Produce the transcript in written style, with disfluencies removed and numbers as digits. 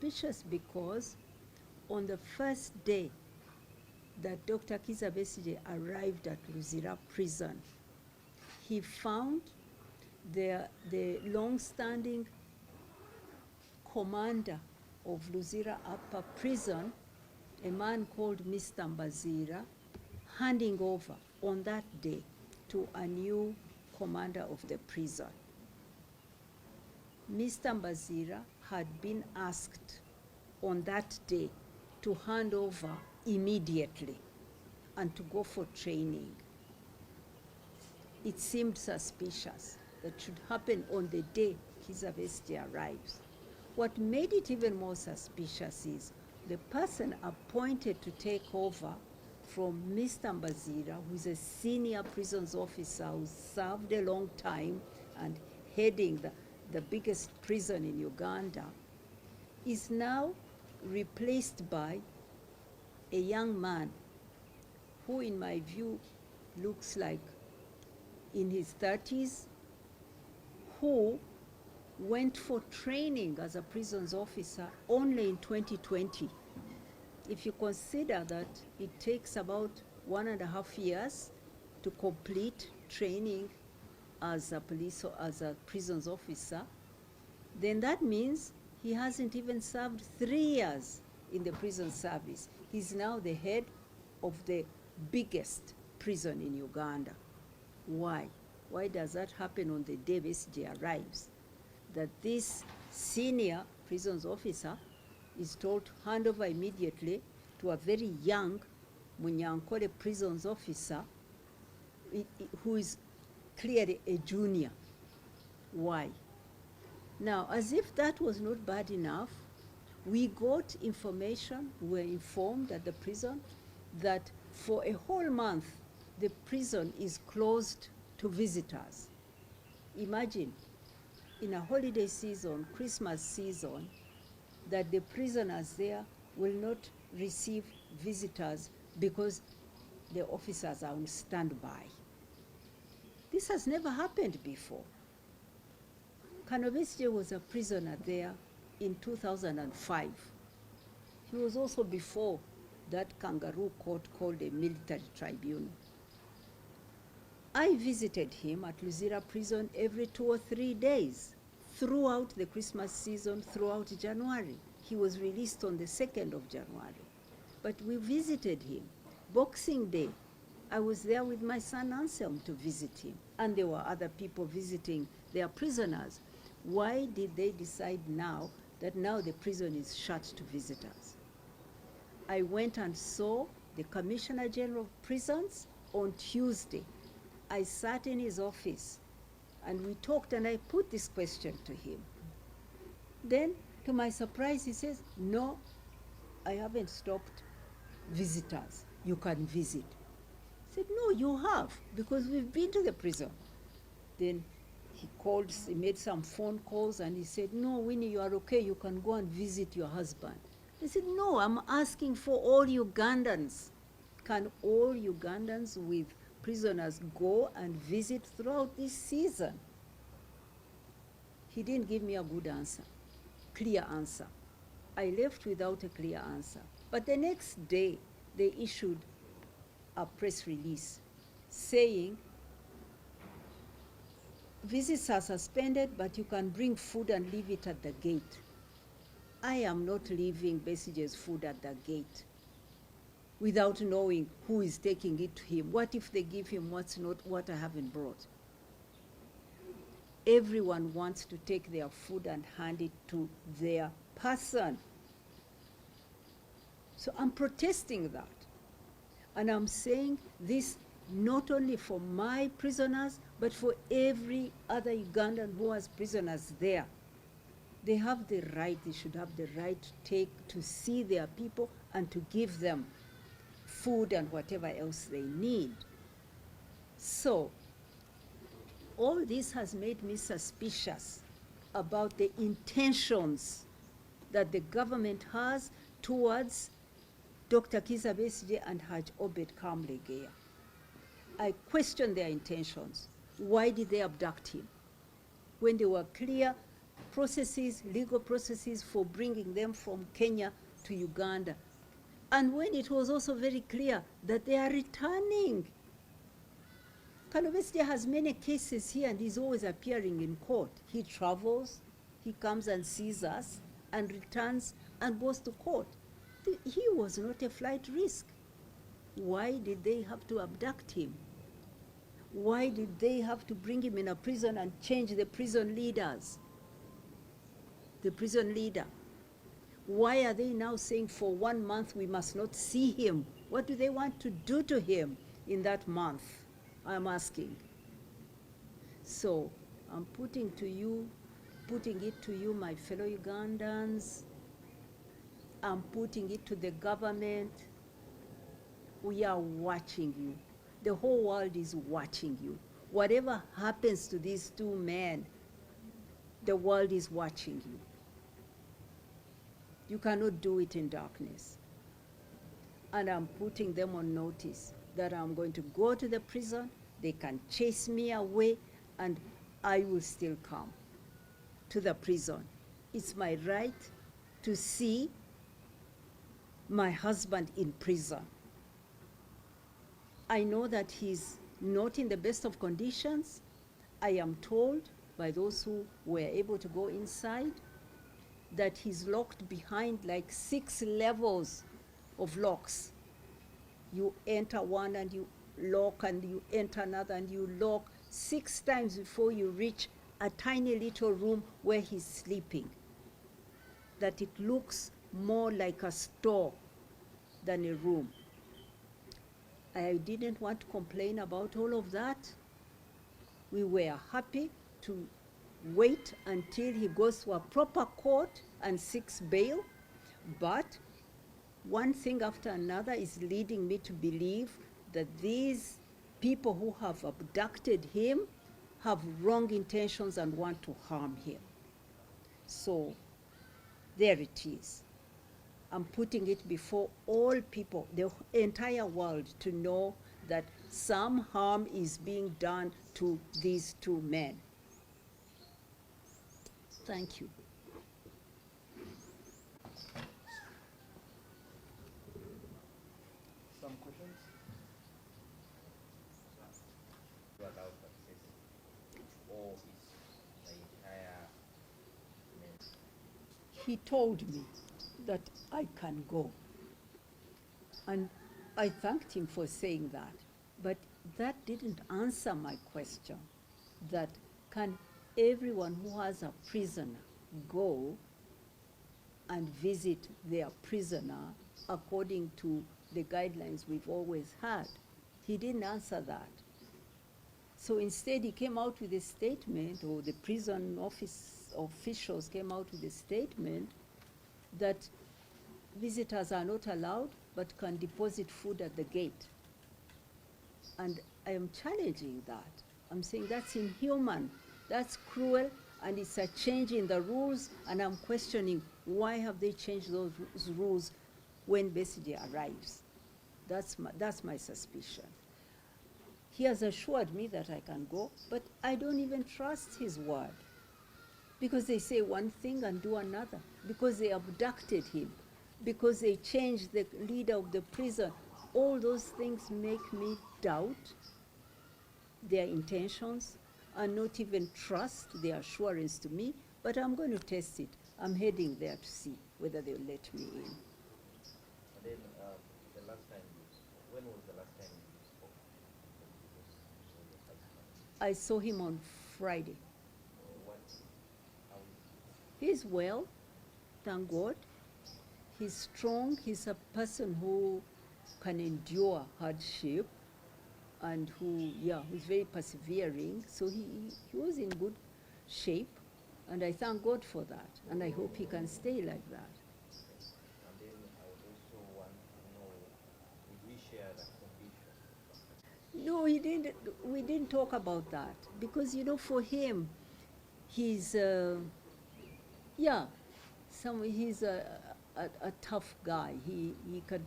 suspicious because on the first day that Dr. Kizza Besigye arrived at Luzira prison, he found the long-standing commander of Luzira Upper Prison, a man called Mr. Mbazira, handing over on that day to a new commander of the prison. Mr. Mbazira had been asked on that day to hand over immediately and to go for training. It seemed suspicious that should happen on the day Kizza Besigye arrives. What made it even more suspicious is the person appointed to take over from Mr. Mbazira, who's a senior prisons officer who served a long time and heading the biggest prison in Uganda, is now replaced by a young man who, in my view, looks like in his 30s, who went for training as a prisons officer only in 2020. If you consider that it takes about 1.5 years to complete training as a prisons officer, then that means he hasn't even served 3 years in the prison service. He's now the head of the biggest prison in Uganda. Why? Why does that happen on the day Besigye arrives? That this senior prisons officer is told to hand over immediately to a very young Munyankole prisons officer who is clearly a junior. Why? Now, as if that was not bad enough, we got information, we were informed at the prison that for a whole month, the prison is closed to visitors. Imagine, in a holiday season, Christmas season, that the prisoners there will not receive visitors because the officers are on standby. This has never happened before. Colonel Besigye was a prisoner there in 2005. He was also before that kangaroo court called a military tribunal. I visited him at Luzira prison every 2 or 3 days throughout the Christmas season, throughout January. He was released on the 2nd of January. But we visited him. Boxing Day, I was there with my son Anselm to visit him. And there were other people visiting their prisoners. Why did they decide now that now the prison is shut to visitors? I went and saw the Commissioner General of Prisons on Tuesday. I sat in his office and we talked, and I put this question to him. Then, to my surprise, he says, no, I haven't stopped visitors. You can visit. I said, no, you have, because we've been to the prison. Then he called, he made some phone calls, and he said, no, Winnie, you are okay, you can go and visit your husband. I said, no, I'm asking for all Ugandans. Can all Ugandans with prisoners go and visit throughout this season? He didn't give me a good answer, clear answer. I left without a clear answer. But the next day, they issued a press release saying, visits are suspended, but you can bring food and leave it at the gate. I am not leaving Besigye's food at the gate without knowing who is taking it to him. What if they give him what's not what I haven't brought? Everyone wants to take their food and hand it to their person. So I'm protesting that. And I'm saying this not only for my prisoners, but for every other Ugandan who has prisoners there. They have the right, they should have the right to see their people and to give them food and whatever else they need. So, all this has made me suspicious about the intentions that the government has towards Dr. Kizza Besigye and Haj Obed Kamlegeya. I question their intentions. Why did they abduct him? When they were clear processes, legal processes for bringing them from Kenya to Uganda. And when it was also very clear that they are returning. Kalobestia has many cases here and he's always appearing in court. He travels, he comes and sees us and returns and goes to court. He was not a flight risk. Why did they have to abduct him? Why did they have to bring him in a prison and change the prison leaders? The prison leader. Why are they now saying for 1 month we must not see him? What do they want to do to him in that month? I'm asking. So I'm putting it to you, my fellow Ugandans. I'm putting it to the government. We are watching you. The whole world is watching you. Whatever happens to these two men, the world is watching you. You cannot do it in darkness. And I'm putting them on notice that I'm going to go to the prison, they can chase me away, and I will still come to the prison. It's my right to see my husband in prison. I know that he's not in the best of conditions. I am told by those who were able to go inside that he's locked behind like 6 levels of locks. You enter one and you lock, and you enter another and you lock 6 times before you reach a tiny little room where he's sleeping. That it looks more like a store than a room. I didn't want to complain about all of that. We were happy to wait until he goes to a proper court and seeks bail. But one thing after another is leading me to believe that these people who have abducted him have wrong intentions and want to harm him. So there it is. I'm putting it before all people, the entire world, to know that some harm is being done to these two men. Thank you. Some questions? He told me that I can go. And I thanked him for saying that. But that didn't answer my question, that can everyone who has a prisoner go and visit their prisoner according to the guidelines we've always had? He didn't answer that. So instead he came out with a statement, or the prison officials came out with a statement that visitors are not allowed but can deposit food at the gate. And I am challenging that. I'm saying that's inhuman, that's cruel, and it's a change in the rules, and I'm questioning why have they changed those rules when Besigye arrives. That's my suspicion. He has assured me that I can go, but I don't even trust his word, because they say one thing and do another, because they abducted him, because they changed the leader of the prison. All those things make me doubt their intentions and not even trust their assurance to me, but I'm going to test it. I'm heading there to see whether they'll let me in. And then the last time, when was the last time you spoke? I saw him on Friday. How is He's well, thank God. He's strong. He's a person who can endure hardship and who's very persevering. So he was in good shape, and I thank God for that. And I hope he can stay like that. And then I would also want to know, did we share that condition? No, we didn't talk about that, because, for him, he's, he's a tough guy. He can